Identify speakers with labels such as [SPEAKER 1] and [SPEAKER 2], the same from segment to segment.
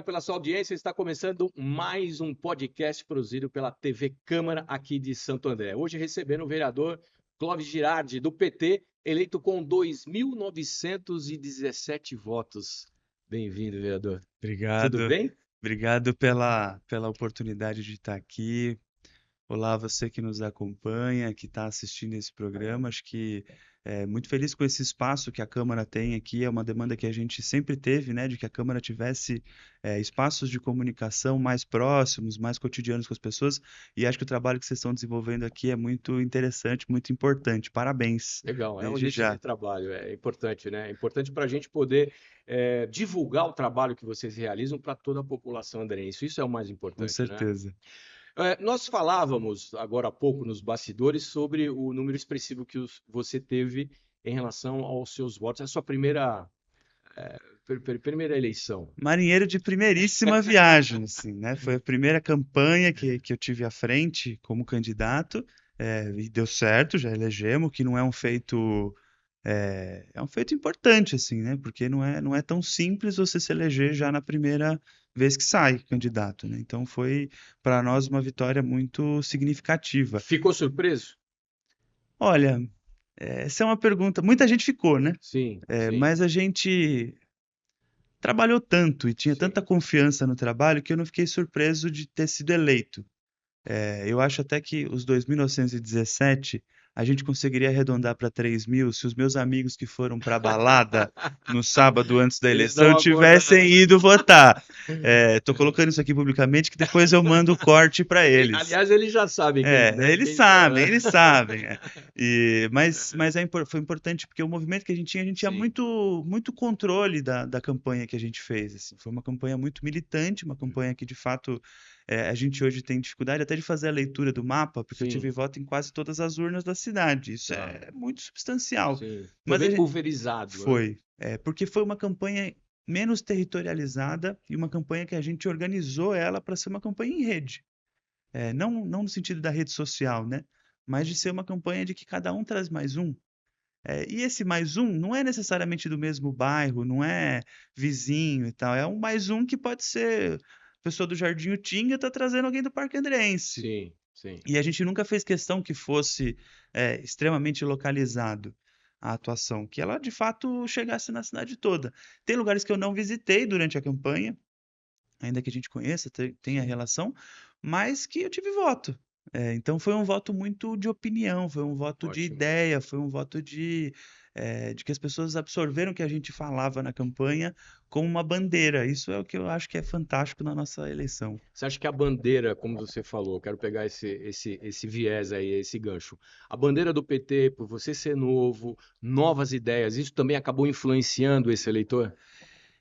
[SPEAKER 1] pela sua audiência. Está começando mais um podcast produzido pela TV Câmara aqui de Santo André. Hoje recebendo o vereador Clóvis Girardi, do PT, eleito com 2.917 votos. Bem-vindo, vereador. Tudo
[SPEAKER 2] Obrigado,
[SPEAKER 1] bem?
[SPEAKER 2] obrigado pela oportunidade de estar aqui. Olá, você que nos acompanha, que está assistindo esse programa. Acho que muito feliz com esse espaço que a Câmara tem aqui. É uma demanda que a gente sempre teve, né, de que a Câmara tivesse espaços de comunicação mais próximos, mais cotidianos com as pessoas. E acho que o trabalho que vocês estão desenvolvendo aqui é muito interessante, muito importante. Parabéns,
[SPEAKER 1] Legal, é um
[SPEAKER 2] desde
[SPEAKER 1] início de
[SPEAKER 2] já.
[SPEAKER 1] trabalho, é importante, né? É importante para a gente poder divulgar o trabalho que vocês realizam para toda a população andrense. Isso é o mais
[SPEAKER 2] Com
[SPEAKER 1] importante, né?
[SPEAKER 2] certeza.
[SPEAKER 1] Nós falávamos agora há pouco nos bastidores sobre o número expressivo que você teve em relação aos seus votos. É a sua primeira eleição.
[SPEAKER 2] Marinheiro de primeiríssima viagem, assim, né? Foi a primeira campanha que eu tive à frente como candidato, e deu certo, já elegemos, que não é um feito, é um feito importante, assim, né? Porque não é tão simples você se eleger já na primeira vez que sai candidato, né? Então foi para nós uma vitória muito significativa.
[SPEAKER 1] Ficou surpreso?
[SPEAKER 2] Olha, essa é uma pergunta, muita gente ficou, né?
[SPEAKER 1] Sim, sim,
[SPEAKER 2] Mas a gente trabalhou tanto e tinha
[SPEAKER 1] sim.
[SPEAKER 2] tanta confiança no trabalho que eu não fiquei surpreso de ter sido eleito. Eu acho até que os 2.917 a gente conseguiria arredondar para 3.000 se os meus amigos que foram para a balada no sábado antes da
[SPEAKER 1] Eles dão
[SPEAKER 2] eleição
[SPEAKER 1] uma
[SPEAKER 2] tivessem
[SPEAKER 1] acordada.
[SPEAKER 2] ido votar. Estou colocando isso aqui publicamente que depois eu mando o corte para eles.
[SPEAKER 1] Aliás, eles já sabem quem, né?
[SPEAKER 2] Eles
[SPEAKER 1] Quem que
[SPEAKER 2] sabem,
[SPEAKER 1] é.
[SPEAKER 2] eles sabem. Mas foi importante porque o movimento que a gente tinha
[SPEAKER 1] Sim,
[SPEAKER 2] muito controle da campanha que a gente fez. Assim. Foi uma campanha muito militante, uma campanha que de fato a gente hoje tem dificuldade até de fazer a leitura do mapa, porque eu tive
[SPEAKER 1] sim,
[SPEAKER 2] voto em quase todas as urnas da cidade. Isso
[SPEAKER 1] tá.
[SPEAKER 2] é muito substancial.
[SPEAKER 1] Sim. Foi
[SPEAKER 2] Mas
[SPEAKER 1] bem pulverizado, né?
[SPEAKER 2] porque foi uma campanha menos territorializada e uma campanha que a gente organizou ela para ser uma campanha em rede. Não no sentido da rede social, né? Mas de ser uma campanha de que cada um traz mais um. E esse mais um não é necessariamente do mesmo bairro, não é vizinho e tal. É um mais um que pode ser pessoa do Jardim Utinga está trazendo alguém do Parque Andreense.
[SPEAKER 1] Sim, sim.
[SPEAKER 2] E a gente nunca fez questão que fosse extremamente localizado a atuação, que ela de fato chegasse na cidade toda. Tem lugares que eu não visitei durante a campanha, ainda que a gente conheça, tenha
[SPEAKER 1] Sim.
[SPEAKER 2] relação, mas que eu tive voto. Então foi um voto muito de opinião, foi um voto de
[SPEAKER 1] Ótimo.
[SPEAKER 2] ideia, foi um voto de que as pessoas absorveram o que a gente falava na campanha como uma bandeira. Isso é o que eu acho que é fantástico na nossa eleição.
[SPEAKER 1] Você acha que a bandeira, como você falou, quero pegar esse viés aí, esse gancho. A bandeira do PT, por você ser novo, novas ideias, isso também acabou influenciando esse eleitor?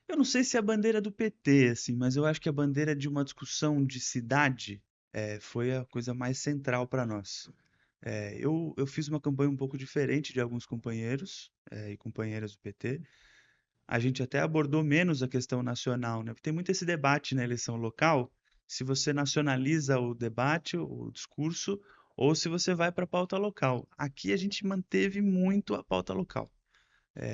[SPEAKER 2] Eu não sei se é a bandeira do PT, assim, mas eu acho que a bandeira de uma discussão de cidade foi a coisa mais central para nós. Eu fiz uma campanha um pouco diferente de alguns companheiros e companheiras do PT. A gente até abordou menos a questão nacional, né? Porque tem muito esse debate na eleição local, se você nacionaliza o debate, o discurso, ou se você vai para a pauta local. Aqui a gente manteve muito a pauta local.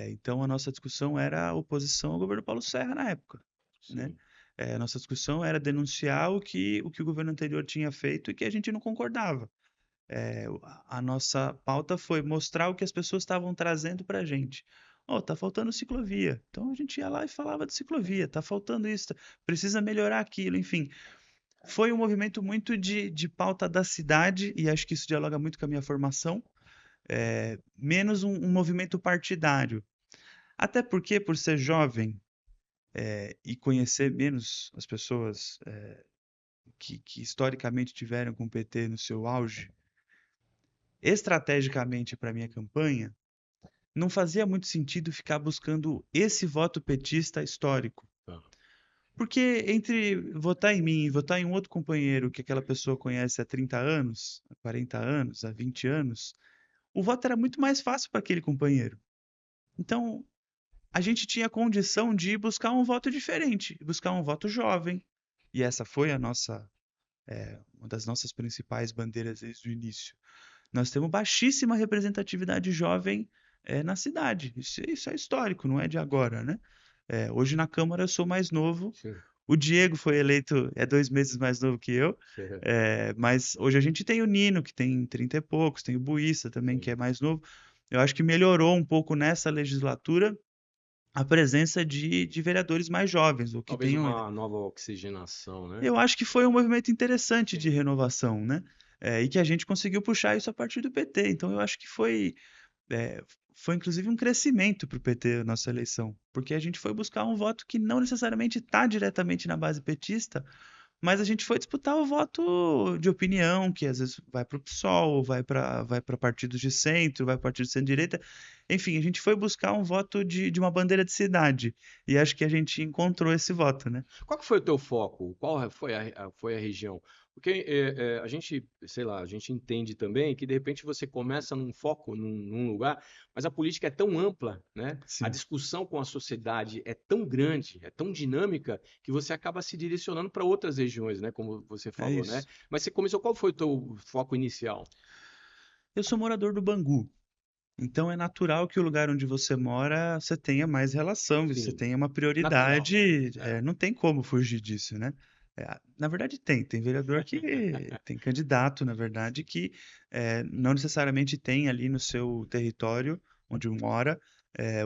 [SPEAKER 2] Então a nossa discussão era a oposição ao governo Paulo Serra na época, né?
[SPEAKER 1] Sim.
[SPEAKER 2] A nossa discussão era denunciar o que o governo anterior tinha feito e que a gente não concordava. A nossa pauta foi mostrar o que as pessoas estavam trazendo para a gente. Tá faltando ciclovia. Então a gente ia lá e falava de ciclovia. Tá faltando isso, precisa melhorar aquilo. Enfim, foi um movimento muito de pauta da cidade e acho que isso dialoga muito com a minha formação. Menos um movimento partidário. Até porque, por ser jovem e conhecer menos as pessoas que historicamente tiveram com o PT no seu auge, estrategicamente para minha campanha, não fazia muito sentido ficar buscando esse voto petista histórico.
[SPEAKER 1] Tá.
[SPEAKER 2] Porque entre votar em mim e votar em um outro companheiro que aquela pessoa conhece há 30 anos, há 40 anos, há 20 anos, o voto era muito mais fácil para aquele companheiro. Então, a gente tinha condição de buscar um voto diferente, buscar um voto jovem. E essa foi uma das nossas principais bandeiras desde o início. Nós temos baixíssima representatividade jovem na cidade. Isso é histórico, não é de agora, né? Hoje na Câmara eu sou mais novo,
[SPEAKER 1] Sim.
[SPEAKER 2] O Diego foi eleito, é 2 meses mais novo que eu, mas hoje a gente tem o Nino, que tem 30 e poucos, tem o Buissa também, que
[SPEAKER 1] Sim.
[SPEAKER 2] é mais novo. Eu acho que melhorou um pouco nessa legislatura a presença de vereadores mais jovens, ou que
[SPEAKER 1] Talvez
[SPEAKER 2] tenham.
[SPEAKER 1] uma nova oxigenação, né?
[SPEAKER 2] Eu acho que foi um movimento interessante de renovação, né? E que a gente conseguiu puxar isso a partir do PT. Então eu acho que é, foi inclusive um crescimento para o PT a nossa eleição, porque a gente foi buscar um voto que não necessariamente está diretamente na base petista, mas a gente foi disputar o voto de opinião, que às vezes vai para o PSOL, vai para partidos de centro, vai para partidos de centro-direita. Enfim, a gente foi buscar um voto de uma bandeira de cidade. E acho que a gente encontrou esse voto, né?
[SPEAKER 1] Qual que foi o teu foco? Qual foi foi a região? Porque a gente, sei lá, a gente entende também que de repente você começa num foco, num lugar, mas a política é tão ampla, né? A
[SPEAKER 2] Sim,
[SPEAKER 1] discussão com a sociedade é tão grande, é tão dinâmica, que você acaba se direcionando para outras regiões, né? Como você
[SPEAKER 2] é
[SPEAKER 1] falou, né?
[SPEAKER 2] isso.
[SPEAKER 1] Mas você começou, qual foi o teu foco inicial?
[SPEAKER 2] Eu sou morador do Bangu. Então é natural que o lugar onde você mora você tenha mais relação, você
[SPEAKER 1] Sim,
[SPEAKER 2] tenha uma
[SPEAKER 1] natural.
[SPEAKER 2] prioridade,
[SPEAKER 1] É,
[SPEAKER 2] não tem como fugir disso, né? Na verdade tem vereador que tem candidato, na verdade, que não necessariamente tem ali no seu território onde mora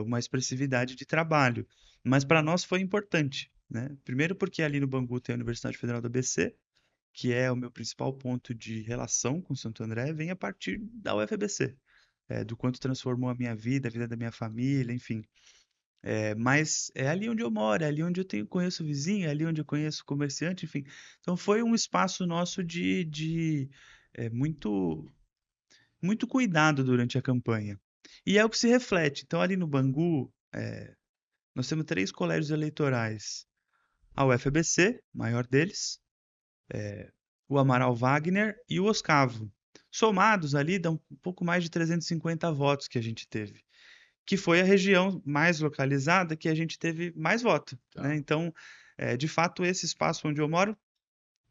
[SPEAKER 2] uma expressividade de trabalho, mas para nós foi importante, né? Primeiro porque ali no Bangu tem a Universidade Federal do ABC, que é o meu principal ponto de relação com Santo André, vem a partir da UFABC, do quanto transformou a vida da minha família, enfim. Mas é ali onde eu moro, é ali onde eu conheço o vizinho, é ali onde eu conheço o comerciante, enfim. Então foi um espaço nosso de muito, muito cuidado durante a campanha. E é o que se reflete. Então ali no Bangu, nós temos 3 colégios eleitorais. A UFABC, maior deles, o Amaral Wagner e o Oscavo. Somados ali, dão um pouco mais de 350 votos que a gente teve, que foi a região mais localizada que a gente teve mais voto, né?
[SPEAKER 1] tá.
[SPEAKER 2] Então, de fato, esse espaço onde eu moro,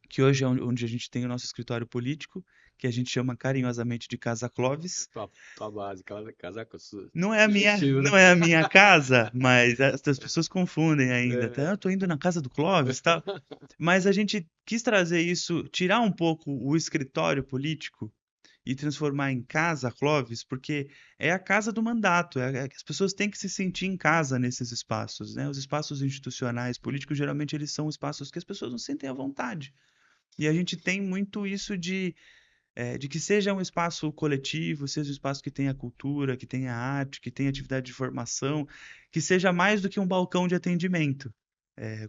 [SPEAKER 2] que hoje é onde a gente tem o nosso escritório político, que a gente chama carinhosamente de Casa Clóvis,
[SPEAKER 1] Tua base, casaca
[SPEAKER 2] não é a minha,
[SPEAKER 1] sugestivo, né?
[SPEAKER 2] não é a minha casa, mas as pessoas confundem ainda. Até,
[SPEAKER 1] É.
[SPEAKER 2] eu tô indo na casa do Clóvis, tal. Mas a gente quis trazer isso, tirar um pouco o escritório político e transformar em casa Clóvis, porque é a casa do mandato, as pessoas têm que se sentir em casa nesses espaços, né? Os espaços institucionais, políticos, geralmente eles são espaços que as pessoas não sentem à vontade. E a gente tem muito isso de que seja um espaço coletivo, seja um espaço que tenha cultura, que tenha arte, que tenha atividade de formação, que seja mais do que um balcão de atendimento.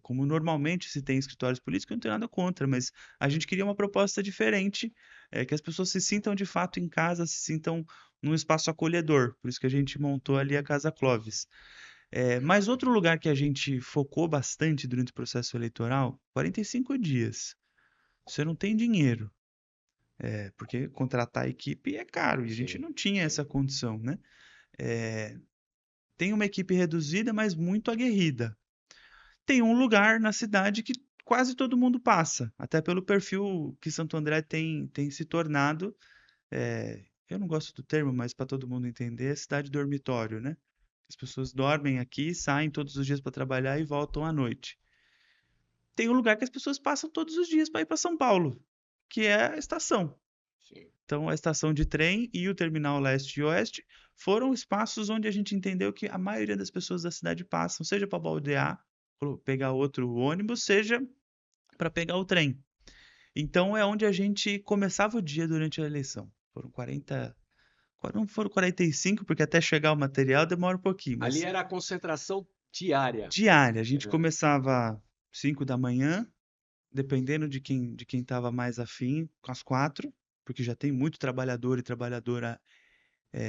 [SPEAKER 2] Como normalmente se tem em escritórios políticos, eu não tenho nada contra, mas a gente queria uma proposta diferente, que as pessoas se sintam de fato em casa, se sintam num espaço acolhedor. Por isso que a gente montou ali a Casa Clóvis. Mas outro lugar que a gente focou bastante durante o processo eleitoral, 45 dias. Você não tem dinheiro, porque contratar a equipe é caro e a gente
[SPEAKER 1] Sim,
[SPEAKER 2] não tinha
[SPEAKER 1] sim.
[SPEAKER 2] essa condição, né? É, Tem uma equipe reduzida, mas muito aguerrida. Tem um lugar na cidade que quase todo mundo passa, até pelo perfil que Santo André tem se tornado. Eu não gosto do termo, mas para todo mundo entender, é cidade dormitório, né? As pessoas dormem aqui, saem todos os dias para trabalhar e voltam à noite. Tem um lugar que as pessoas passam todos os dias para ir para São Paulo, que é a estação.
[SPEAKER 1] Sim.
[SPEAKER 2] Então, a estação de trem e o terminal leste e oeste foram espaços onde a gente entendeu que a maioria das pessoas da cidade passam, seja para baldear, para pegar outro ônibus, seja para pegar o trem. Então, é onde a gente começava o dia durante a eleição. Foram 40, não foram 45, porque até chegar o material demora um pouquinho,
[SPEAKER 1] Ali
[SPEAKER 2] mas
[SPEAKER 1] era a concentração diária.
[SPEAKER 2] diária. A gente
[SPEAKER 1] É,
[SPEAKER 2] começava 5 da manhã, dependendo de quem estava mais afim, com as 4, porque já tem muito trabalhador e trabalhadora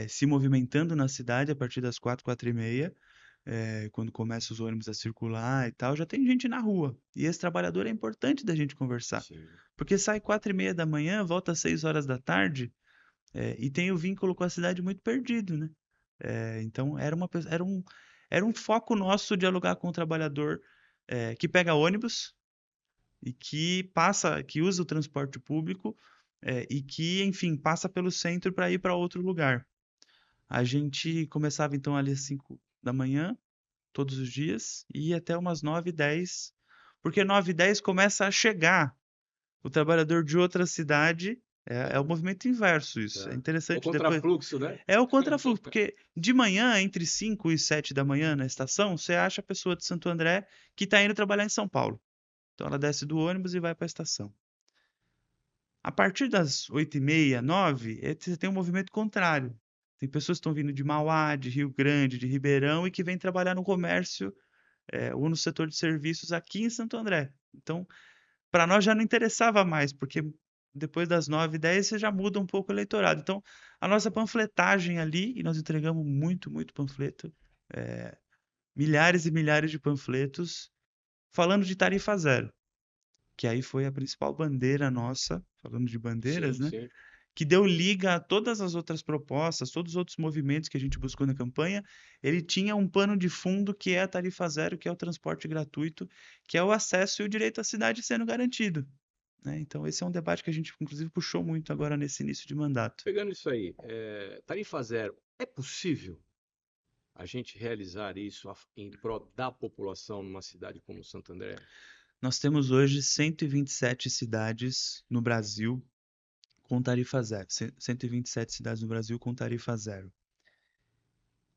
[SPEAKER 2] se movimentando na cidade a partir das 4, 4h30, quando começam os ônibus a circular e tal, já tem gente na rua. E esse trabalhador é importante da gente conversar,
[SPEAKER 1] sim.
[SPEAKER 2] porque sai 4h30 da manhã, volta às 6 horas da tarde, e tem o vínculo com a cidade muito perdido, né? Então era um foco nosso dialogar com o trabalhador que pega ônibus e que usa o transporte público e que, enfim, passa pelo centro para ir para outro lugar. A gente começava então ali às 5 da manhã, todos os dias, e ia até umas 9, 10, porque 9h10 começa a chegar o trabalhador de outra cidade. É o movimento inverso isso. É
[SPEAKER 1] É o
[SPEAKER 2] interessante depois.
[SPEAKER 1] contrafluxo, né?
[SPEAKER 2] É o contrafluxo, porque de manhã, entre 5 e 7 da manhã na estação, você acha a pessoa de Santo André que está indo trabalhar em São Paulo. Então ela desce do ônibus e vai para a estação. A partir das 8h30, 9, você tem um movimento contrário. Tem pessoas que estão vindo de Mauá, de Rio Grande, de Ribeirão e que vêm trabalhar no comércio ou no setor de serviços aqui em Santo André. Então, para nós já não interessava mais, porque depois das 9h10 você já muda um pouco o eleitorado. Então, a nossa panfletagem ali, e nós entregamos muito, muito panfleto, milhares e milhares de panfletos, falando de tarifa zero, que aí foi a principal bandeira nossa, falando de bandeiras,
[SPEAKER 1] Sim,
[SPEAKER 2] né?
[SPEAKER 1] sim.
[SPEAKER 2] Que deu liga a todas as outras propostas, todos os outros movimentos que a gente buscou na campanha. Ele tinha um pano de fundo que é a tarifa zero, que é o transporte gratuito, que é o acesso e o direito à cidade sendo garantido, né? Então, esse é um debate que a gente, inclusive, puxou muito agora nesse início de mandato.
[SPEAKER 1] Pegando isso aí, tarifa zero, é possível a gente realizar isso em prol da população numa cidade como Santo André?
[SPEAKER 2] Nós temos hoje 127 cidades no Brasil com tarifa zero. 127 cidades no Brasil com tarifa zero.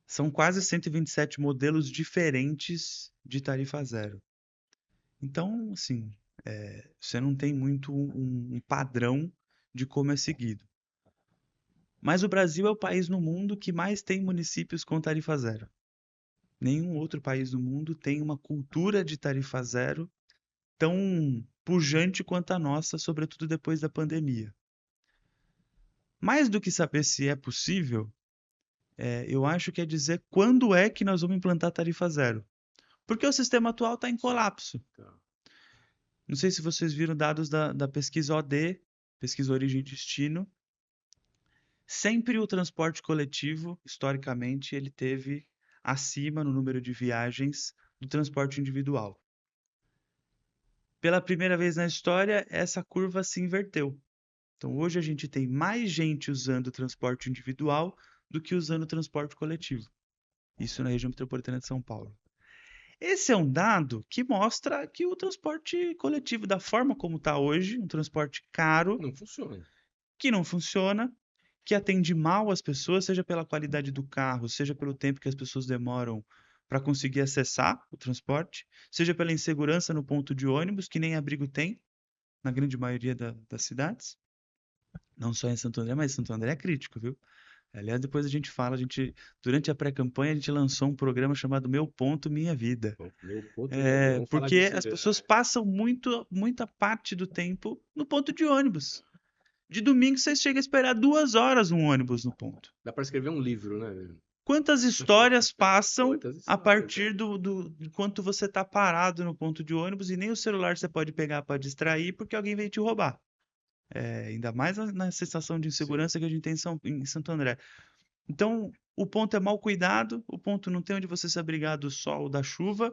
[SPEAKER 2] São quase 127 modelos diferentes de tarifa zero. Então, assim, você não tem muito um padrão de como é seguido. Mas o Brasil é o país no mundo que mais tem municípios com tarifa zero. Nenhum outro país do mundo tem uma cultura de tarifa zero tão pujante quanto a nossa, sobretudo depois da pandemia. Mais do que saber se é possível, eu acho que é dizer quando é que nós vamos implantar tarifa zero. Porque o sistema atual está em colapso.
[SPEAKER 1] Tá.
[SPEAKER 2] Não sei se vocês viram dados da pesquisa OD, pesquisa Origem e Destino. Sempre o transporte coletivo, historicamente, ele teve acima no número de viagens do transporte individual. Pela primeira vez na história, essa curva se inverteu. Então, hoje a gente tem mais gente usando o transporte individual do que usando o transporte coletivo. Isso na região metropolitana de São Paulo. Esse é um dado que mostra que o transporte coletivo, da forma como está hoje, um transporte caro,
[SPEAKER 1] Não funciona.
[SPEAKER 2] que não funciona, que atende mal as pessoas, seja pela qualidade do carro, seja pelo tempo que as pessoas demoram para conseguir acessar o transporte, seja pela insegurança no ponto de ônibus, que nem abrigo tem, na grande maioria das cidades. Não só em Santo André, mas Santo André é crítico, viu? Aliás, depois a gente fala, durante a pré-campanha, a gente lançou um programa chamado Meu Ponto, Minha Vida.
[SPEAKER 1] Bom, meu ponto, minha vida. Vamos falar
[SPEAKER 2] Porque
[SPEAKER 1] disso.
[SPEAKER 2] as pessoas passam muita parte do tempo no ponto de ônibus. De domingo você chega a esperar 2 horas um ônibus no ponto.
[SPEAKER 1] Dá para escrever um livro, né?
[SPEAKER 2] Quantas histórias passam
[SPEAKER 1] Quantas
[SPEAKER 2] a
[SPEAKER 1] histórias,
[SPEAKER 2] partir de quanto você está parado no ponto de ônibus e nem o celular você pode pegar para distrair porque alguém veio te roubar. Ainda mais na sensação de
[SPEAKER 1] Sim.
[SPEAKER 2] insegurança que a gente tem em Santo André. Então, o ponto é mal cuidado, o ponto não tem onde você se abrigar do sol ou da chuva,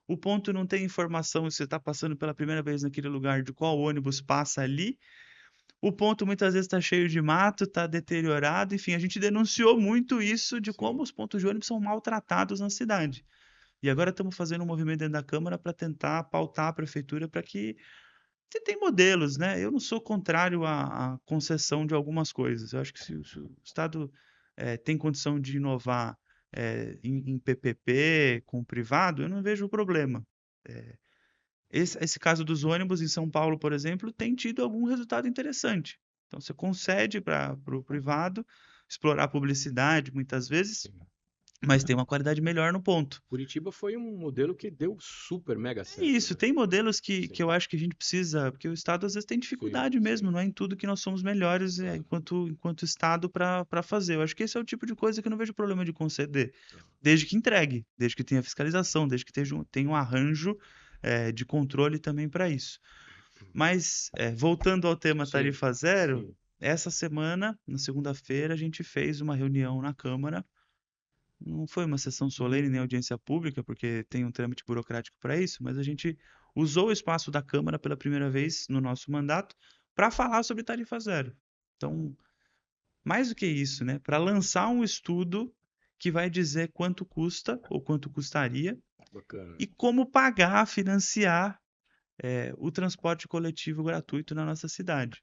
[SPEAKER 2] o ponto não tem informação se você está passando pela primeira vez naquele lugar de qual ônibus passa ali. O ponto muitas vezes está cheio de mato, está deteriorado, enfim, a gente denunciou muito isso de como
[SPEAKER 1] Sim.
[SPEAKER 2] os pontos de ônibus são maltratados na cidade. E agora estamos fazendo um movimento dentro da Câmara para tentar pautar a prefeitura para que você tem modelos, né? Eu não sou contrário à concessão de algumas coisas. Eu acho que se o Estado tem condição de inovar em PPP com o privado, eu não vejo problema. Esse caso dos ônibus em São Paulo, por exemplo, tem tido algum resultado interessante. Então, você concede para o privado explorar a publicidade, muitas vezes, mas tem uma qualidade melhor no ponto.
[SPEAKER 1] Curitiba foi um modelo que deu super mega
[SPEAKER 2] É
[SPEAKER 1] certo,
[SPEAKER 2] isso,
[SPEAKER 1] né?
[SPEAKER 2] tem modelos que
[SPEAKER 1] Sim.
[SPEAKER 2] eu acho que a gente precisa, porque o Estado às vezes tem
[SPEAKER 1] Sim,
[SPEAKER 2] dificuldade mesmo,
[SPEAKER 1] sim.
[SPEAKER 2] não é em tudo que nós somos melhores
[SPEAKER 1] Claro.
[SPEAKER 2] enquanto Estado para fazer. Eu acho que esse é o tipo de coisa que eu não vejo problema de conceder,
[SPEAKER 1] Tá.
[SPEAKER 2] desde que entregue, desde que tenha fiscalização, desde que tenha um arranjo de controle também para isso. Mas, voltando ao tema
[SPEAKER 1] Sim,
[SPEAKER 2] tarifa zero,
[SPEAKER 1] sim.
[SPEAKER 2] essa semana, na segunda-feira, a gente fez uma reunião na Câmara. Não foi uma sessão solene nem audiência pública, porque tem um trâmite burocrático para isso, mas a gente usou o espaço da Câmara pela primeira vez no nosso mandato para falar sobre tarifa zero. Então, mais do que isso, né? Para lançar um estudo que vai dizer quanto custa ou quanto custaria
[SPEAKER 1] Bacana.
[SPEAKER 2] e como pagar, financiar o transporte coletivo gratuito na nossa cidade,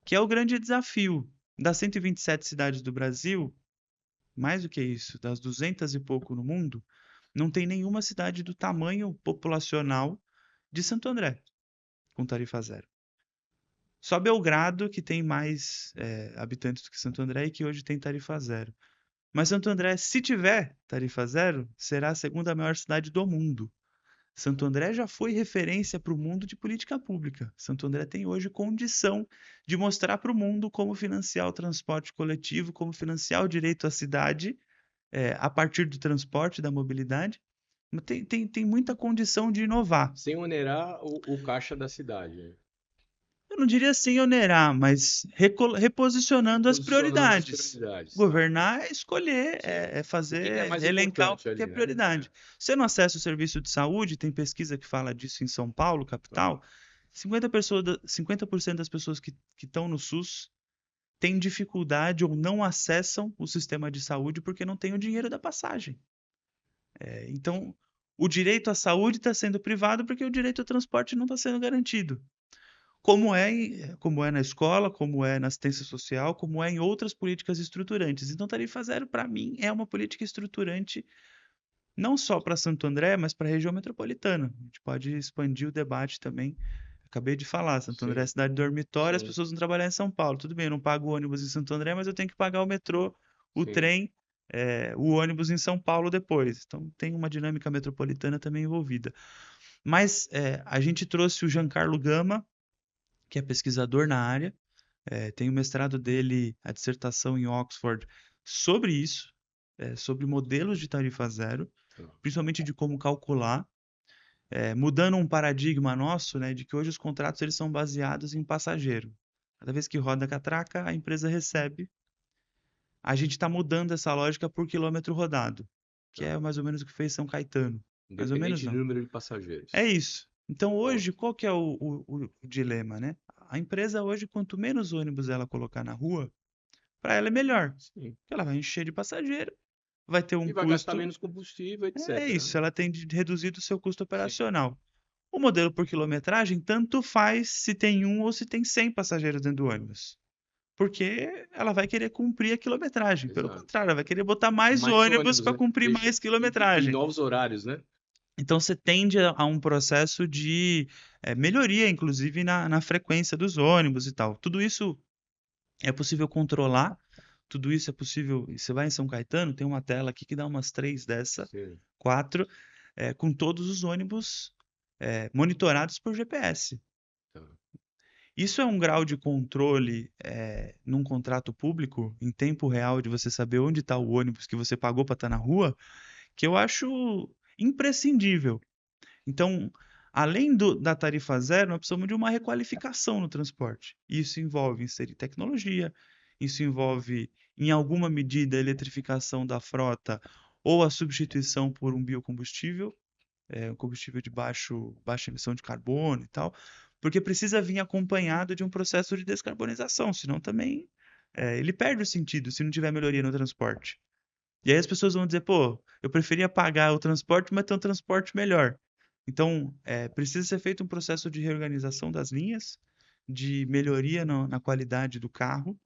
[SPEAKER 2] que é o grande desafio. Das 127 cidades do Brasil, mais do que isso, das 200 e pouco no mundo, não tem nenhuma cidade do tamanho populacional de Santo André com tarifa zero. Só Belgrado, que tem mais habitantes do que Santo André e que hoje tem tarifa zero. Mas Santo André, se tiver tarifa zero, será a segunda maior cidade do mundo. Santo André já foi referência para o mundo de política pública. Santo André tem hoje condição de mostrar para o mundo como financiar o transporte coletivo, como financiar o direito à cidade, a partir do transporte, da mobilidade. Tem muita condição de inovar.
[SPEAKER 1] Sem onerar o caixa da cidade, né?
[SPEAKER 2] Eu não diria sem onerar, mas reposicionando as
[SPEAKER 1] Posicionando as
[SPEAKER 2] prioridades.
[SPEAKER 1] prioridades, tá?
[SPEAKER 2] Governar é escolher,
[SPEAKER 1] Sim.
[SPEAKER 2] é
[SPEAKER 1] O que é
[SPEAKER 2] fazer,
[SPEAKER 1] mais
[SPEAKER 2] elencar o
[SPEAKER 1] importante
[SPEAKER 2] que é
[SPEAKER 1] ali, né?
[SPEAKER 2] prioridade. Você não acessa o serviço de saúde, tem pesquisa que fala disso em São Paulo,
[SPEAKER 1] Tá.
[SPEAKER 2] capital. 50% das pessoas que estão no SUS têm dificuldade ou não acessam o sistema de saúde porque não têm o dinheiro da passagem. Então, o direito à saúde está sendo privado porque o direito ao transporte não está sendo garantido. Como é na escola, como é na assistência social, como é em outras políticas estruturantes. Então, tarifa zero, para mim, é uma política estruturante não só para Santo André, mas para a região metropolitana. A gente pode expandir o debate também. Acabei de falar, Santo André é
[SPEAKER 1] Sim,
[SPEAKER 2] cidade dormitória, as
[SPEAKER 1] sim,
[SPEAKER 2] pessoas vão trabalhar em São Paulo. Tudo bem, eu não pago o ônibus em Santo André, mas eu tenho que pagar o metrô, o
[SPEAKER 1] sim.
[SPEAKER 2] trem, o ônibus em São Paulo depois. Então, tem uma dinâmica metropolitana também envolvida. Mas a gente trouxe o Giancarlo Gama, que é pesquisador na área, tem o mestrado dele, a dissertação em Oxford, sobre isso, sobre modelos de tarifa zero,
[SPEAKER 1] Tá.
[SPEAKER 2] principalmente de como calcular, mudando um paradigma nosso, né, de que hoje os contratos eles são baseados em passageiro. Cada vez que roda a catraca, a empresa recebe. A gente está mudando essa lógica por quilômetro rodado, que
[SPEAKER 1] Tá.
[SPEAKER 2] é mais ou menos o que fez São Caetano. Mais ou menos
[SPEAKER 1] Independente do
[SPEAKER 2] não.
[SPEAKER 1] número de passageiros.
[SPEAKER 2] É isso. Então
[SPEAKER 1] Boa.
[SPEAKER 2] hoje, qual que é o dilema, né? A empresa hoje, quanto menos ônibus ela colocar na rua, para ela é melhor.
[SPEAKER 1] Sim.
[SPEAKER 2] Porque ela vai encher de passageiro, vai ter um
[SPEAKER 1] E vai gastar
[SPEAKER 2] custo.
[SPEAKER 1] menos combustível,
[SPEAKER 2] É
[SPEAKER 1] etc,
[SPEAKER 2] isso,
[SPEAKER 1] né?
[SPEAKER 2] ela tem reduzido o seu custo
[SPEAKER 1] Sim.
[SPEAKER 2] operacional. O modelo por quilometragem, tanto faz se tem um ou se tem 100 passageiros dentro do ônibus. Porque ela vai querer cumprir a quilometragem. Pelo
[SPEAKER 1] Exato.
[SPEAKER 2] contrário, ela vai querer botar mais
[SPEAKER 1] Mais
[SPEAKER 2] ônibus
[SPEAKER 1] ônibus,
[SPEAKER 2] para
[SPEAKER 1] né?
[SPEAKER 2] cumprir
[SPEAKER 1] Deixa...
[SPEAKER 2] mais
[SPEAKER 1] E
[SPEAKER 2] quilometragem.
[SPEAKER 1] novos horários, né?
[SPEAKER 2] Então você tende a um processo de melhoria, inclusive na frequência dos ônibus e tal. Tudo isso é possível controlar, tudo isso é possível. Você vai em São Caetano, tem uma tela aqui que dá umas três dessa,
[SPEAKER 1] Sim.
[SPEAKER 2] 4, com todos os ônibus monitorados por GPS.
[SPEAKER 1] Tá.
[SPEAKER 2] Isso é um grau de controle num contrato público, em tempo real, de você saber onde está o ônibus que você pagou para estar na rua, que eu acho imprescindível. Então, além da tarifa zero, nós precisamos de uma requalificação no transporte. Isso envolve inserir tecnologia, isso envolve, em alguma medida, a eletrificação da frota ou a substituição por um biocombustível, um combustível de baixa emissão de carbono e tal, porque precisa vir acompanhado de um processo de descarbonização, senão também ele perde o sentido se não tiver melhoria no transporte. E aí as pessoas vão dizer, pô, eu preferia pagar o transporte, mas ter um transporte melhor. Então, precisa ser feito um processo de reorganização das linhas, de melhoria na qualidade do carro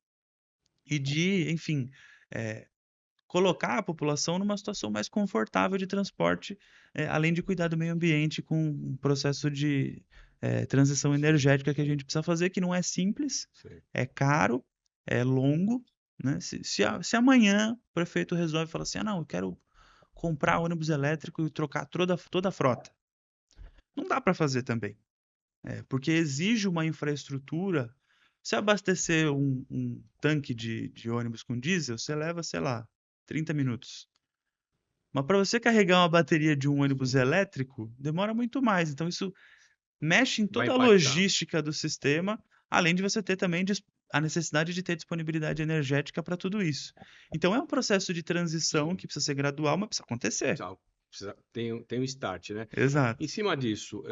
[SPEAKER 2] e de, enfim, é, colocar a população numa situação mais confortável de transporte, além de cuidar do meio ambiente com um processo de transição
[SPEAKER 1] Sim.
[SPEAKER 2] energética que a
[SPEAKER 1] Sim.
[SPEAKER 2] gente precisa fazer, que não é simples,
[SPEAKER 1] Sim.
[SPEAKER 2] é caro, é longo, né? Se amanhã o prefeito resolve falar assim, não, eu quero comprar ônibus elétrico e trocar toda a frota. Não dá para fazer também, porque exige uma infraestrutura. Se abastecer um tanque de ônibus com diesel, você leva, sei lá, 30 minutos. Mas para você carregar uma bateria de um ônibus
[SPEAKER 1] Sim.
[SPEAKER 2] elétrico, demora muito mais. Então, isso mexe em
[SPEAKER 1] Vai
[SPEAKER 2] toda a
[SPEAKER 1] impactar.
[SPEAKER 2] logística do sistema, além de você ter também a necessidade de ter disponibilidade energética para tudo isso. Então, é um processo de transição
[SPEAKER 1] Sim.
[SPEAKER 2] que precisa ser gradual, mas precisa acontecer.
[SPEAKER 1] Tá. Tem um start, né? Em
[SPEAKER 2] Exato.
[SPEAKER 1] cima disso,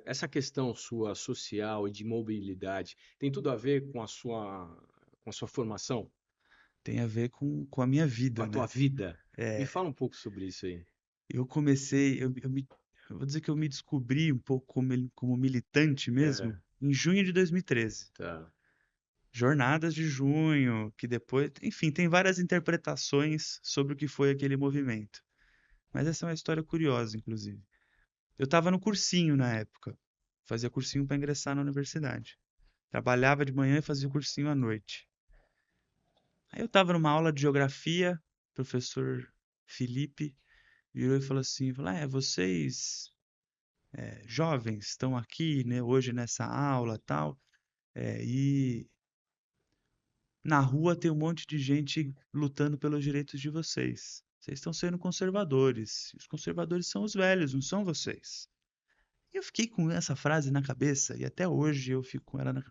[SPEAKER 1] essa questão sua social e de mobilidade tem tudo a ver com a sua formação,
[SPEAKER 2] Tem a ver com a minha
[SPEAKER 1] com a
[SPEAKER 2] vida,
[SPEAKER 1] tua
[SPEAKER 2] né?
[SPEAKER 1] vida. Me
[SPEAKER 2] É,
[SPEAKER 1] fala um pouco sobre isso aí.
[SPEAKER 2] eu comecei, eu me eu vou dizer que eu me descobri um pouco como militante mesmo em junho de 2013.
[SPEAKER 1] Tá.
[SPEAKER 2] Jornadas de junho, que depois, enfim, tem várias interpretações sobre o que foi aquele movimento. Mas essa é uma história curiosa, inclusive. Eu estava no cursinho na época, fazia cursinho para ingressar na universidade. Trabalhava de manhã e fazia o cursinho à noite. Aí eu estava numa aula de geografia, o professor Felipe virou e falou assim, vocês jovens estão aqui, né, hoje nessa aula, tal, e na rua tem um monte de gente lutando pelos direitos de vocês. Vocês estão sendo conservadores. Os conservadores são os velhos, não são vocês. E eu fiquei com essa frase na cabeça e até hoje eu fico com ela na.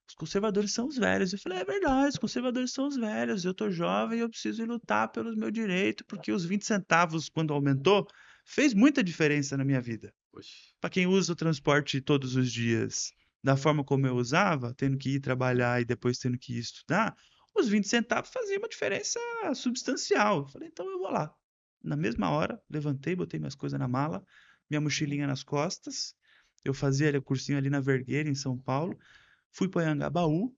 [SPEAKER 2] Os conservadores são os velhos. Eu falei, é verdade, os conservadores são os velhos. Eu tô jovem e eu preciso ir lutar pelo meu direito, porque os 20 centavos, quando aumentou, fez muita diferença na minha vida.
[SPEAKER 1] Poxa.
[SPEAKER 2] Para quem usa o transporte todos os dias da forma como eu usava, tendo que ir trabalhar e depois tendo que ir estudar, os 20 centavos faziam uma diferença substancial. Eu falei, então eu vou lá. Na mesma hora, levantei, botei minhas coisas na mala, minha mochilinha nas costas. Eu fazia ali, o cursinho ali na Vergueira, em São Paulo. Fui para Anhangabaú,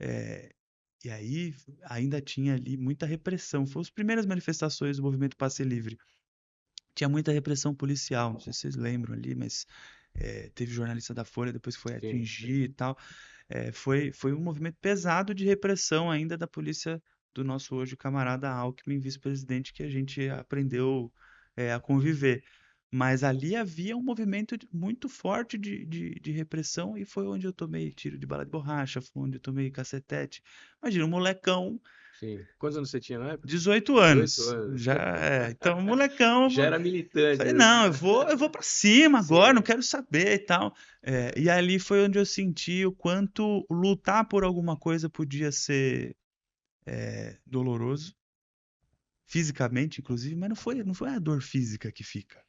[SPEAKER 2] e aí ainda tinha ali muita repressão. Foram as primeiras manifestações do movimento Passe Livre. Tinha muita repressão policial, não sei se vocês lembram ali, mas teve jornalista da Folha, depois foi
[SPEAKER 1] Sim.
[SPEAKER 2] atingir e tal. Foi um movimento pesado de repressão ainda da polícia do nosso hoje camarada Alckmin, vice-presidente, que a gente aprendeu a conviver. Mas ali havia um movimento muito forte de repressão e foi onde eu tomei tiro de bala de borracha, foi onde eu tomei cacetete. Imagina, um molecão,
[SPEAKER 1] Sim. Quantos anos você tinha na época?
[SPEAKER 2] 18
[SPEAKER 1] 18
[SPEAKER 2] anos.
[SPEAKER 1] anos.
[SPEAKER 2] Já, então, um molecão,
[SPEAKER 1] Já era militante,
[SPEAKER 2] falei,
[SPEAKER 1] né?
[SPEAKER 2] não, eu vou para cima agora, não
[SPEAKER 1] Sim.
[SPEAKER 2] quero saber e tal. E ali foi onde eu senti o quanto lutar por alguma coisa podia ser doloroso, fisicamente, inclusive, mas não foi a dor física que fica.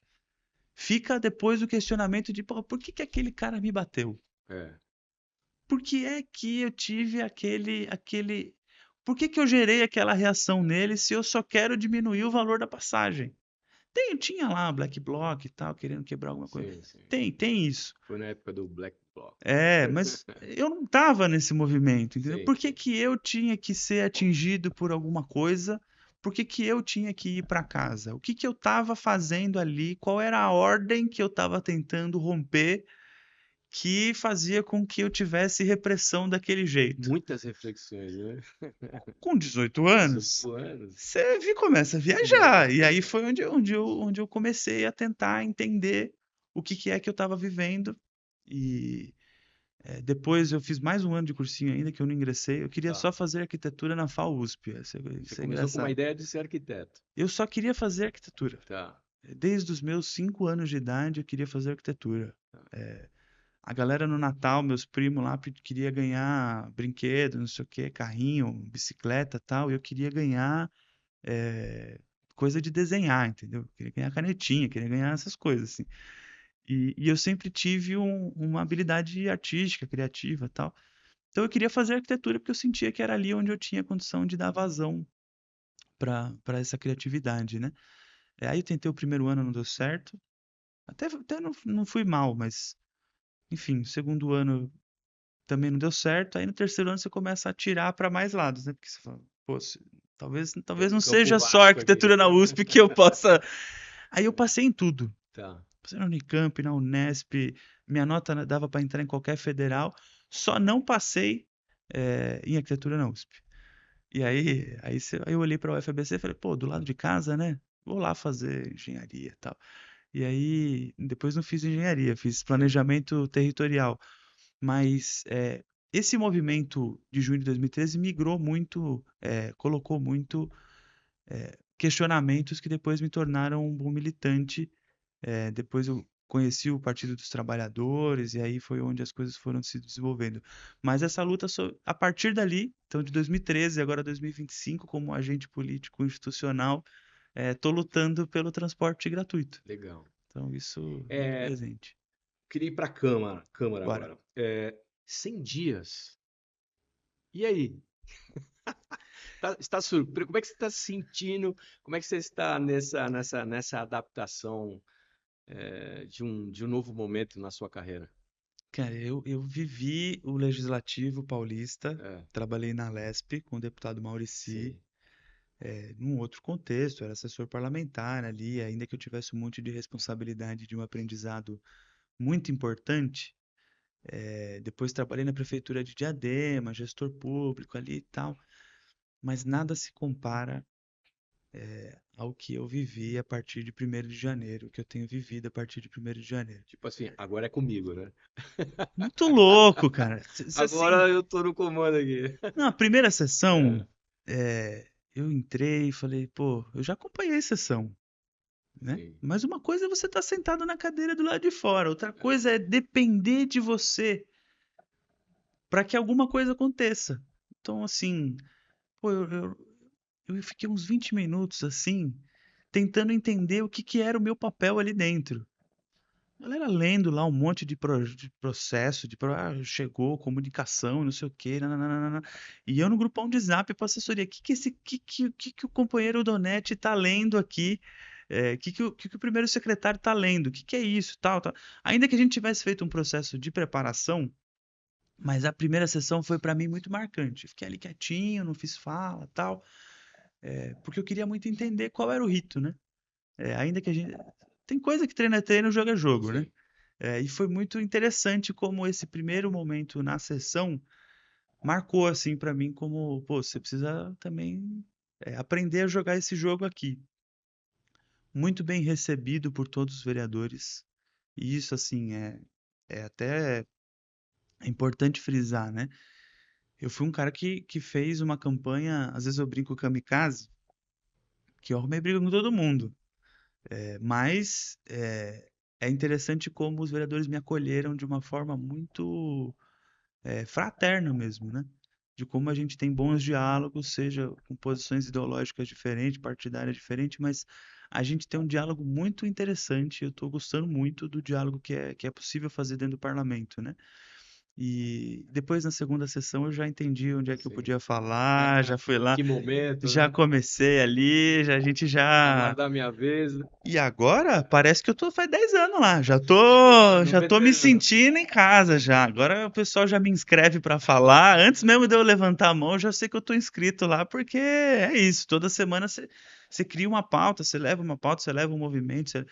[SPEAKER 2] Fica depois o questionamento de, pô, por que que aquele cara me bateu?
[SPEAKER 1] É.
[SPEAKER 2] Por que é que eu tive por que que eu gerei aquela reação nele se eu só quero diminuir o valor da passagem? Tinha lá Black Bloc e tal, querendo quebrar alguma coisa.
[SPEAKER 1] Sim, sim.
[SPEAKER 2] Tem isso.
[SPEAKER 1] Foi na época do Black Bloc.
[SPEAKER 2] Mas eu não estava nesse movimento, entendeu?
[SPEAKER 1] Sim,
[SPEAKER 2] Por que
[SPEAKER 1] sim.
[SPEAKER 2] que eu tinha que ser atingido por alguma coisa? Por que que eu tinha que ir para casa? O que que eu estava fazendo ali? Qual era a ordem que eu estava tentando romper que fazia com que eu tivesse repressão daquele jeito?
[SPEAKER 1] Muitas reflexões, né?
[SPEAKER 2] Com 18 anos,
[SPEAKER 1] 18 anos.
[SPEAKER 2] você começa a
[SPEAKER 1] Sim.
[SPEAKER 2] viajar. E aí foi onde eu comecei a tentar entender o que que é que eu estava vivendo. E depois eu fiz mais um ano de cursinho ainda, que eu não ingressei. Eu queria
[SPEAKER 1] Tá.
[SPEAKER 2] só fazer arquitetura na FAUSP.
[SPEAKER 1] Você
[SPEAKER 2] Isso é
[SPEAKER 1] começou com uma
[SPEAKER 2] engraçado.
[SPEAKER 1] ideia de ser arquiteto.
[SPEAKER 2] Eu só queria fazer arquitetura.
[SPEAKER 1] Tá.
[SPEAKER 2] Desde os meus 5 anos de idade, eu queria fazer arquitetura.
[SPEAKER 1] Tá.
[SPEAKER 2] A galera no Natal, meus primos lá, queria ganhar brinquedo, não sei o quê, carrinho, bicicleta e tal. E eu queria ganhar coisa de desenhar, entendeu? Eu queria ganhar canetinha, queria ganhar essas coisas, assim. E eu sempre tive uma habilidade artística, criativa e tal. Então eu queria fazer arquitetura porque eu sentia que era ali onde eu tinha condição de dar vazão para essa criatividade, né? Aí eu tentei o primeiro ano, não deu certo. Até não fui mal, mas enfim, o segundo ano também não deu certo. Aí no terceiro ano você começa a tirar para mais lados, né? Porque você fala, pô,
[SPEAKER 1] Tem
[SPEAKER 2] talvez
[SPEAKER 1] um
[SPEAKER 2] não
[SPEAKER 1] campo
[SPEAKER 2] seja só
[SPEAKER 1] vasto aqui.
[SPEAKER 2] arquitetura na USP que eu possa. Aí eu passei em tudo.
[SPEAKER 1] Tá.
[SPEAKER 2] Passei na Unicamp, na Unesp, minha nota dava para entrar em qualquer federal, só não passei em arquitetura na USP. E aí eu olhei para a UFABC e falei, pô, do lado de casa, né? Vou lá fazer engenharia e tal. E aí, depois não fiz engenharia, fiz planejamento territorial. Mas esse movimento de junho de 2013 migrou muito, colocou muito questionamentos que depois me tornaram um bom militante. Depois eu conheci o Partido dos Trabalhadores e aí foi onde as coisas foram se desenvolvendo. Mas essa luta, a partir dali, então de 2013 agora 2025, como agente político institucional, estou lutando pelo transporte gratuito.
[SPEAKER 1] Legal.
[SPEAKER 2] Então isso é muito presente.
[SPEAKER 1] Queria ir para a Câmara
[SPEAKER 2] Bora.
[SPEAKER 1] agora. 100 dias. E aí? Está surpreso? Como é que você está se sentindo? Como é que você está nessa adaptação? de um novo momento na sua carreira?
[SPEAKER 2] Cara, eu vivi o Legislativo Paulista,
[SPEAKER 1] É,
[SPEAKER 2] trabalhei na Lesp com o deputado Maurici,
[SPEAKER 1] sim,
[SPEAKER 2] num outro contexto, era assessor parlamentar ali, ainda que eu tivesse um monte de responsabilidade de um aprendizado muito importante. Depois trabalhei na prefeitura de Diadema, gestor público ali e tal, mas nada se compara ao que eu vivi a partir de 1º de janeiro, o que eu tenho vivido a partir de 1º de janeiro.
[SPEAKER 1] tipo assim, agora é comigo, né?
[SPEAKER 2] Muito louco, cara. Assim,
[SPEAKER 1] Agora eu tô no comando aqui.
[SPEAKER 2] na primeira sessão,
[SPEAKER 1] É,
[SPEAKER 2] eu entrei e falei, pô, eu já acompanhei a sessão, né?
[SPEAKER 1] sim,
[SPEAKER 2] Mas uma coisa é você estar sentado na cadeira do lado de fora, outra coisa é depender de você para que alguma coisa aconteça. Então, assim, pô, eu fiquei uns 20 minutos assim, tentando entender o que que era o meu papel ali dentro. A galera lendo lá um monte de processo, chegou, comunicação, não sei o quê, nananana. E eu no grupão de Zap para assessoria, que o companheiro Donete tá lendo aqui? Que o primeiro secretário tá lendo? O que é isso? Tal, tal. Ainda que a gente tivesse feito um processo de preparação, mas a primeira sessão foi para mim muito marcante. Fiquei ali quietinho, não fiz fala, tal, porque eu queria muito entender qual era o rito, né? Ainda que a gente tem coisa que treino é treino, jogo é jogo, né?
[SPEAKER 1] sim.
[SPEAKER 2] E foi muito interessante como esse primeiro momento na sessão marcou assim para mim como, pô, você precisa também aprender a jogar esse jogo aqui. Muito bem recebido por todos os vereadores. E isso assim é até importante frisar, né? Eu fui um cara que fez uma campanha, às vezes eu brinco kamikaze, que eu arrumei briga com todo mundo. Mas é interessante como os vereadores me acolheram de uma forma muito fraterna mesmo, né? De como a gente tem bons diálogos, seja com posições ideológicas diferentes, partidárias diferentes, mas a gente tem um diálogo muito interessante. Eu estou gostando muito do diálogo que é possível fazer dentro do parlamento, né? E depois na segunda sessão eu já entendi onde é que eu
[SPEAKER 1] Sim.
[SPEAKER 2] podia falar, já fui
[SPEAKER 1] Em
[SPEAKER 2] lá,
[SPEAKER 1] que momento,
[SPEAKER 2] já
[SPEAKER 1] né?
[SPEAKER 2] comecei ali, a gente já.
[SPEAKER 1] Aguardar minha vez, né?
[SPEAKER 2] E agora parece que eu tô faz 10 anos lá, já tô,
[SPEAKER 1] Veterano,
[SPEAKER 2] já tô me
[SPEAKER 1] veterano.
[SPEAKER 2] sentindo em casa já. Agora o pessoal já me inscreve para falar. Antes mesmo de eu levantar a mão, eu já sei que eu tô inscrito lá, porque é isso. Toda semana você cria uma pauta, você leva uma pauta, você leva um movimento.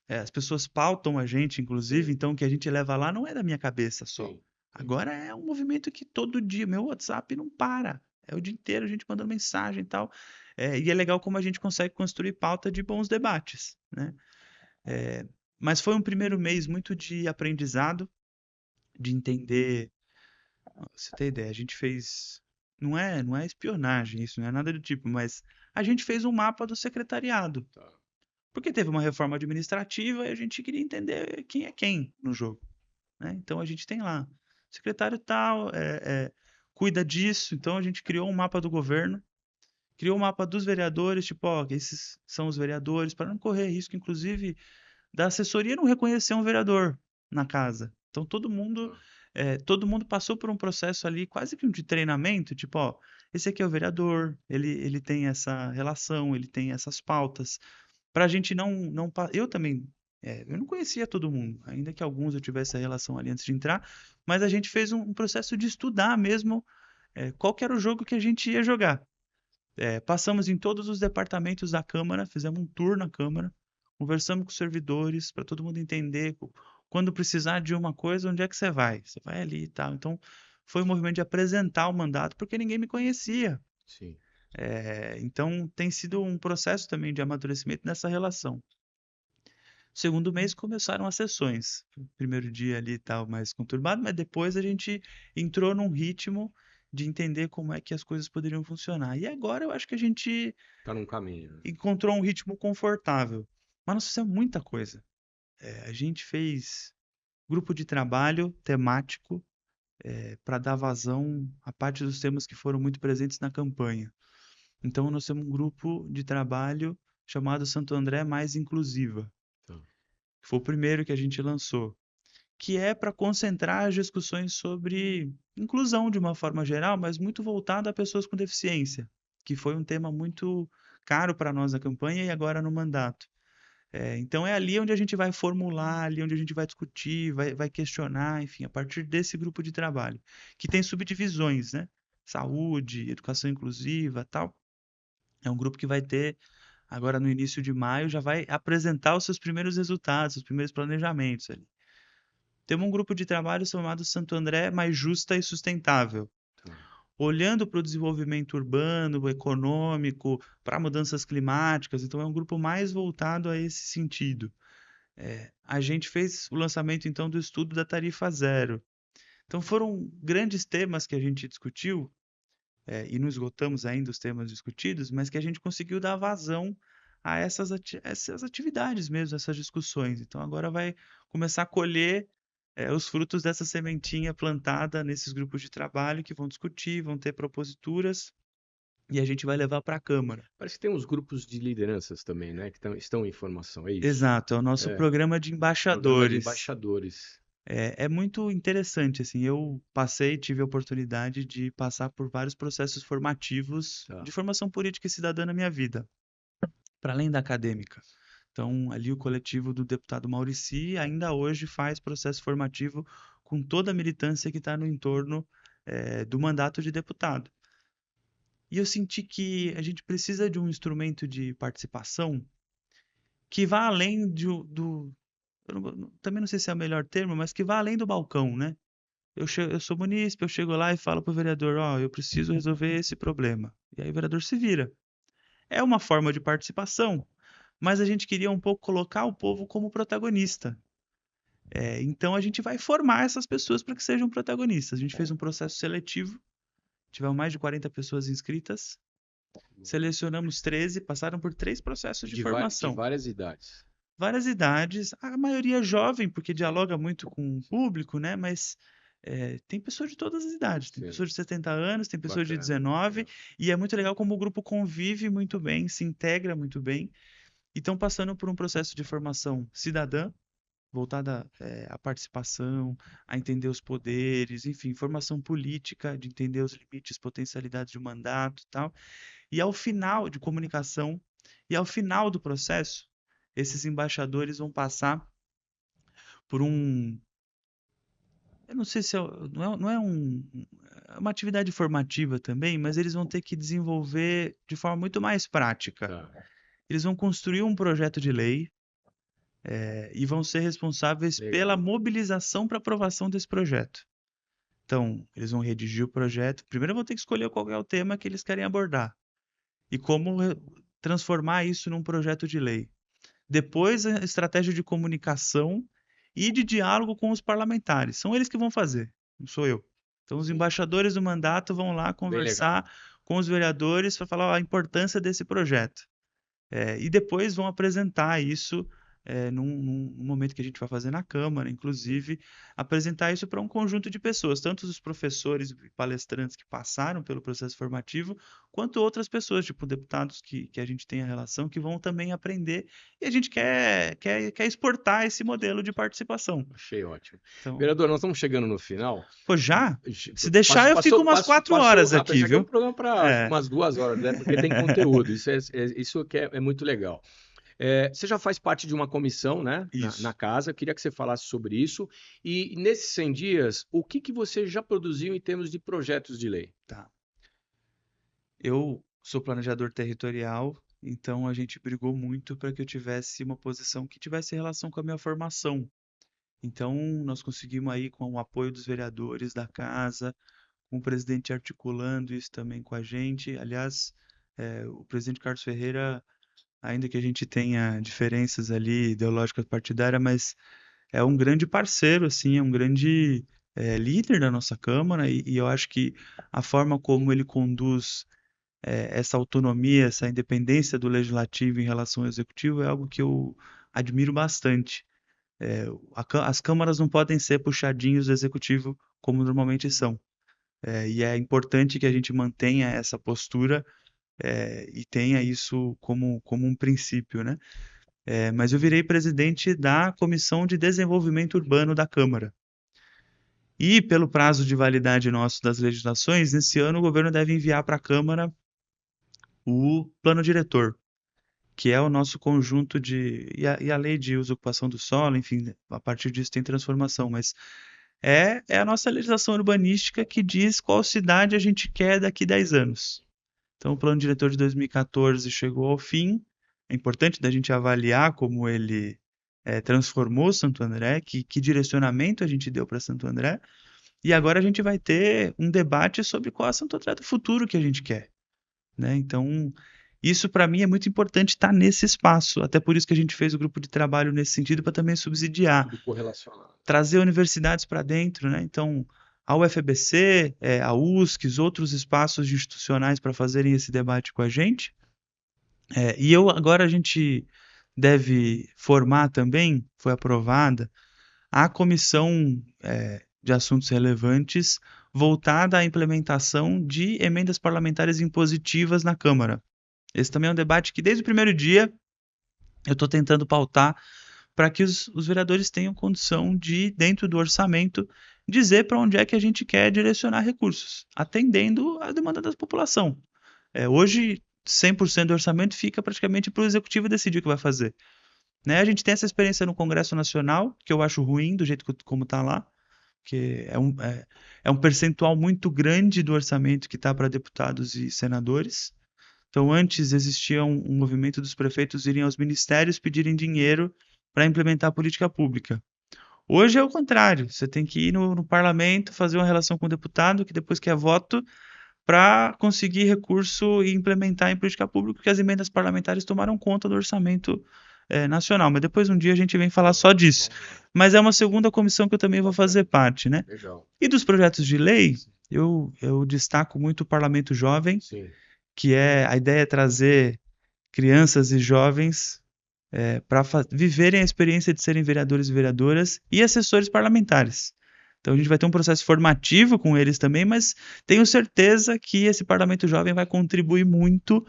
[SPEAKER 2] As pessoas pautam a gente, inclusive,
[SPEAKER 1] Sim,
[SPEAKER 2] então o que a gente leva lá não é da minha cabeça só.
[SPEAKER 1] sim, sim.
[SPEAKER 2] Agora é um movimento que todo dia, meu WhatsApp não para. É o dia inteiro a gente mandando mensagem e tal. E é legal como a gente consegue construir pauta de bons debates, né? É, mas foi um primeiro mês muito de aprendizado, de entender. Pra você ter ideia, a gente fez. Não é espionagem, isso não é nada do tipo, mas a gente fez um mapa do secretariado.
[SPEAKER 1] Tá.
[SPEAKER 2] Porque teve uma reforma administrativa e a gente queria entender quem é quem no jogo, né? Então a gente tem lá, secretário tal, cuida disso. Então a gente criou um mapa do governo, criou um mapa dos vereadores, tipo, ó, esses são os vereadores, para não correr risco, inclusive, da assessoria não reconhecer um vereador na casa. Então
[SPEAKER 1] Tá.
[SPEAKER 2] todo mundo passou por um processo ali, quase que um de treinamento, tipo, ó, esse aqui é o vereador, ele tem essa relação, ele tem essas pautas, para a gente não, eu também, eu não conhecia todo mundo, ainda que alguns eu tivesse a relação ali antes de entrar, mas a gente fez um processo de estudar mesmo qual que era o jogo que a gente ia jogar. Passamos em todos os departamentos da Câmara, fizemos um tour na Câmara, conversamos com os servidores para todo mundo entender quando precisar de uma coisa, onde é que você vai? Você vai ali e tal. Então, foi um movimento de apresentar o mandato, porque ninguém me conhecia.
[SPEAKER 1] Sim.
[SPEAKER 2] Então, tem sido um processo também de amadurecimento nessa relação. Segundo mês começaram as sessões. Primeiro dia ali estava mais conturbado, mas depois a gente entrou num ritmo de entender como é que as coisas poderiam funcionar. E agora eu acho que a gente
[SPEAKER 1] Tá num caminho, né?
[SPEAKER 2] encontrou um ritmo confortável. Mas nós fizemos muita coisa. A gente fez grupo de trabalho temático para dar vazão a parte dos temas que foram muito presentes na campanha. Então nós temos um grupo de trabalho chamado Santo André Mais Inclusiva,
[SPEAKER 1] Tá.
[SPEAKER 2] que foi o primeiro que a gente lançou, que é para concentrar as discussões sobre inclusão de uma forma geral, mas muito voltada a pessoas com deficiência, que foi um tema muito caro para nós na campanha e agora no mandato. Então é ali onde a gente vai formular, ali onde a gente vai discutir, vai questionar, enfim, a partir desse grupo de trabalho, que tem subdivisões, né? Saúde, educação inclusiva, tal. É um grupo que vai ter, agora no início de maio, já vai apresentar os seus primeiros resultados, os primeiros planejamentos ali. Temos um grupo de trabalho chamado Santo André Mais Justa e Sustentável,
[SPEAKER 1] Tá.
[SPEAKER 2] olhando para o desenvolvimento urbano, econômico, para mudanças climáticas, então é um grupo mais voltado a esse sentido. A gente fez o lançamento, então, do estudo da tarifa zero. Então, foram grandes temas que a gente discutiu, e não esgotamos ainda os temas discutidos, mas que a gente conseguiu dar vazão a essas atividades mesmo, essas discussões. Então, agora vai começar a colher os frutos dessa sementinha plantada nesses grupos de trabalho que vão discutir, vão ter proposituras e a gente vai levar para a Câmara.
[SPEAKER 1] Parece que tem uns grupos de lideranças também, né? Que estão em formação, é isso?
[SPEAKER 2] Exato, é o nosso
[SPEAKER 1] É,
[SPEAKER 2] programa de
[SPEAKER 1] programa de
[SPEAKER 2] embaixadores.
[SPEAKER 1] embaixadores.
[SPEAKER 2] É muito interessante, assim, eu tive a oportunidade de passar por vários processos formativos
[SPEAKER 1] Tá.
[SPEAKER 2] de formação política e cidadã na minha vida, para além da acadêmica. Então, ali o coletivo do deputado Maurici ainda hoje faz processo formativo com toda a militância que está no entorno do mandato de deputado. E eu senti que a gente precisa de um instrumento de participação que vá além também não sei se é o melhor termo, mas que vá além do balcão, né? Eu sou munícipe, eu chego lá e falo pro vereador, ó, eu preciso resolver esse problema. E aí o vereador se vira. É uma forma de participação, mas a gente queria um pouco colocar o povo como protagonista. Então a gente vai formar essas pessoas para que sejam protagonistas. A gente fez um processo seletivo, tivemos mais de 40 pessoas inscritas, selecionamos 13, passaram por 3 processos de
[SPEAKER 1] De
[SPEAKER 2] formação.
[SPEAKER 1] várias idades.
[SPEAKER 2] Várias idades, a maioria jovem, porque dialoga muito com o público, né? Mas tem pessoas de todas as idades. Tem
[SPEAKER 1] Sim.
[SPEAKER 2] pessoas de 70 anos, tem pessoas de
[SPEAKER 1] Bacana.
[SPEAKER 2] 19,
[SPEAKER 1] É.
[SPEAKER 2] e é muito legal como o grupo convive muito bem, se integra muito bem, e estão passando por um processo de formação cidadã, voltada à participação, a entender os poderes, enfim, formação política, de entender os limites, potencialidades de mandato e tal. E ao final de comunicação, e ao final do processo, esses embaixadores vão passar por eu não sei se não é é uma atividade formativa também, mas eles vão ter que desenvolver de forma muito mais prática.
[SPEAKER 1] Tá.
[SPEAKER 2] Eles vão construir um projeto de lei, e vão ser responsáveis pela
[SPEAKER 1] Legal.
[SPEAKER 2] mobilização para aprovação desse projeto. Então, eles vão redigir o projeto. Primeiro vão ter que escolher qual é o tema que eles querem abordar e como transformar isso num projeto de lei. Depois, a estratégia de comunicação e de diálogo com os parlamentares. São eles que vão fazer, não sou eu. Então, os
[SPEAKER 1] Sim.
[SPEAKER 2] embaixadores do mandato vão lá
[SPEAKER 1] Bem legal.
[SPEAKER 2] conversar com os vereadores para falar a importância desse projeto. E depois vão apresentar isso num momento que a gente vai fazer na Câmara, inclusive, apresentar isso para um conjunto de pessoas, tanto os professores e palestrantes que passaram pelo processo formativo, quanto outras pessoas, tipo deputados que a gente tem a relação, que vão também aprender, e a gente quer exportar esse modelo de participação.
[SPEAKER 1] Achei ótimo.
[SPEAKER 2] Então,
[SPEAKER 1] Vereador, nós estamos chegando no final.
[SPEAKER 2] pô, já? Se deixar, eu fico umas 4
[SPEAKER 1] Passou
[SPEAKER 2] horas
[SPEAKER 1] rápido.
[SPEAKER 2] aqui,
[SPEAKER 1] Isso aqui é um
[SPEAKER 2] viu?
[SPEAKER 1] programa para acho que
[SPEAKER 2] É.
[SPEAKER 1] umas 2 horas, né? Porque tem conteúdo. Isso que é muito legal. Você já faz parte de uma comissão, né, na
[SPEAKER 2] Isso.
[SPEAKER 1] casa. Eu queria que você falasse sobre isso. E nesses 100 dias, o que você já produziu em termos de projetos de lei?
[SPEAKER 2] Tá. Eu sou planejador territorial, então a gente brigou muito para que eu tivesse uma posição que tivesse relação com a minha formação. Então, nós conseguimos aí, com o apoio dos vereadores da casa, com o presidente articulando isso também com a gente. Aliás, o presidente Carlos Ferreira, ainda que a gente tenha diferenças ali ideológicas partidárias, mas é um grande parceiro, assim, é um grande líder da nossa Câmara, e eu acho que a forma como ele conduz essa autonomia, essa independência do legislativo em relação ao executivo é algo que eu admiro bastante. As câmaras não podem ser puxadinhos do executivo como normalmente são. E é importante que a gente mantenha essa postura e tenha isso como um princípio, né? Mas eu virei presidente da Comissão de Desenvolvimento Urbano da Câmara. E pelo prazo de validade nosso das legislações, nesse ano o governo deve enviar para a Câmara o plano diretor, que é o nosso conjunto de... E a lei de uso e ocupação do solo, enfim, a partir disso tem transformação, mas é a nossa legislação urbanística que diz qual cidade a gente quer daqui 10 anos. Então, o plano diretor de 2014 chegou ao fim. É importante da gente avaliar como ele transformou Santo André, que direcionamento a gente deu para Santo André. E agora a gente vai ter um debate sobre qual é a Santo André do futuro que a gente quer, né? Então, isso para mim é muito importante estar nesse espaço. Até por isso que a gente fez o grupo de trabalho nesse sentido, para também subsidiar,
[SPEAKER 1] Tudo correlacionado.
[SPEAKER 2] trazer universidades para dentro, né? Então, a UFBC, a USC, os outros espaços institucionais para fazerem esse debate com a gente. E agora a gente deve formar também, foi aprovada, a comissão de assuntos relevantes voltada à implementação de emendas parlamentares impositivas na Câmara. Esse também é um debate que, desde o primeiro dia, eu estou tentando pautar para que os vereadores tenham condição de, dentro do orçamento, dizer para onde é que a gente quer direcionar recursos, atendendo à demanda da população. Hoje, 100% do orçamento fica praticamente para o executivo decidir o que vai fazer. Né? A gente tem essa experiência no Congresso Nacional, que eu acho ruim do jeito como está lá, que é um percentual muito grande do orçamento que está para deputados e senadores. Então, antes existia um movimento dos prefeitos irem aos ministérios pedirem dinheiro para implementar a política pública. Hoje é o contrário, você tem que ir no parlamento, fazer uma relação com o deputado, que depois quer voto, para conseguir recurso e implementar em política pública, porque as emendas parlamentares tomaram conta do orçamento nacional. Mas depois um dia a gente vem falar só disso. Mas é uma segunda comissão que eu também vou fazer parte, né?
[SPEAKER 1] Legal.
[SPEAKER 2] E dos projetos de lei, eu destaco muito o Parlamento Jovem,
[SPEAKER 1] Sim.
[SPEAKER 2] que a ideia é trazer crianças e jovens para viverem a experiência de serem vereadores e vereadoras e assessores parlamentares. Então a gente vai ter um processo formativo com eles também, mas tenho certeza que esse Parlamento Jovem vai contribuir muito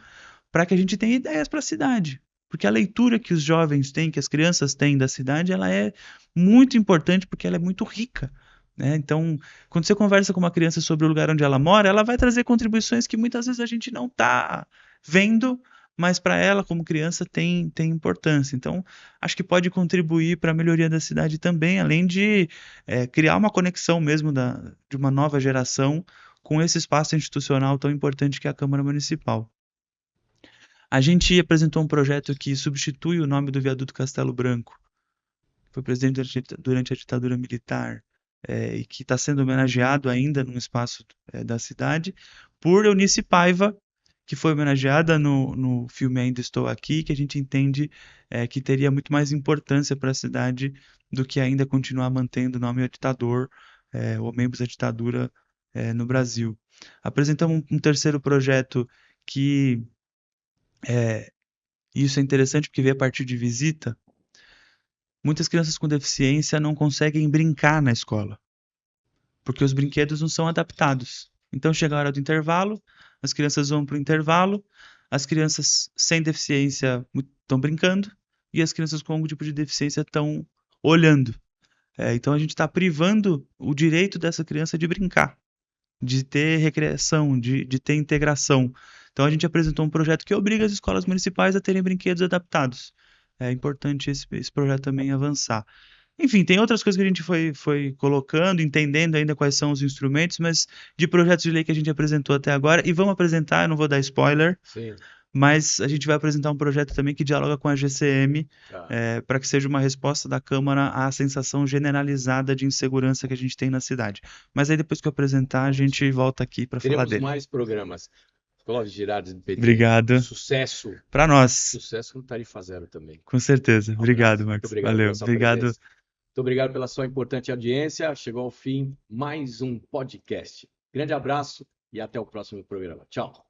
[SPEAKER 2] para que a gente tenha ideias para a cidade. Porque a leitura que os jovens têm, que as crianças têm da cidade, ela é muito importante porque ela é muito rica. Né? Então, quando você conversa com uma criança sobre o lugar onde ela mora, ela vai trazer contribuições que muitas vezes a gente não está vendo, mas para ela, como criança, tem importância. Então, acho que pode contribuir para a melhoria da cidade também, além de criar uma conexão mesmo de uma nova geração com esse espaço institucional tão importante que é a Câmara Municipal. A gente apresentou um projeto que substitui o nome do viaduto Castelo Branco, que foi presidente durante a ditadura militar, e que está sendo homenageado ainda num espaço da cidade, por Eunice Paiva, que foi homenageada no filme Ainda Estou Aqui, que a gente entende que teria muito mais importância para a cidade do que ainda continuar mantendo o nome ditador ou membros da ditadura no Brasil. Apresentamos um terceiro projeto que isso é interessante porque veio a partir de visita. Muitas crianças com deficiência não conseguem brincar na escola, porque os brinquedos não são adaptados. Então chega a hora do intervalo, as crianças vão para o intervalo, as crianças sem deficiência estão brincando e as crianças com algum tipo de deficiência estão olhando. Então a gente está privando o direito dessa criança de brincar, de ter recreação, de ter integração. Então a gente apresentou um projeto que obriga as escolas municipais a terem brinquedos adaptados. É importante esse projeto também avançar. Enfim, tem outras coisas que a gente foi colocando, entendendo ainda quais são os instrumentos, mas de projetos de lei que a gente apresentou até agora, e vamos apresentar, eu não vou dar spoiler,
[SPEAKER 1] Sim.
[SPEAKER 2] mas a gente vai apresentar um projeto também que dialoga com a GCM, para que seja uma resposta da Câmara à sensação generalizada de insegurança que a gente tem na cidade. Mas aí depois que eu apresentar, a gente volta aqui para falar dele.
[SPEAKER 1] Teremos mais programas. Clóvis Girardi do PT.
[SPEAKER 2] Obrigado.
[SPEAKER 1] Sucesso.
[SPEAKER 2] Para nós.
[SPEAKER 1] Sucesso com Tarifa Zero também.
[SPEAKER 2] Com certeza. Obrigado, Marcos.
[SPEAKER 1] Muito obrigado.
[SPEAKER 2] Valeu. Obrigado.
[SPEAKER 1] Muito obrigado pela sua importante audiência. Chegou ao fim mais um podcast. Grande abraço e até o próximo programa. Tchau.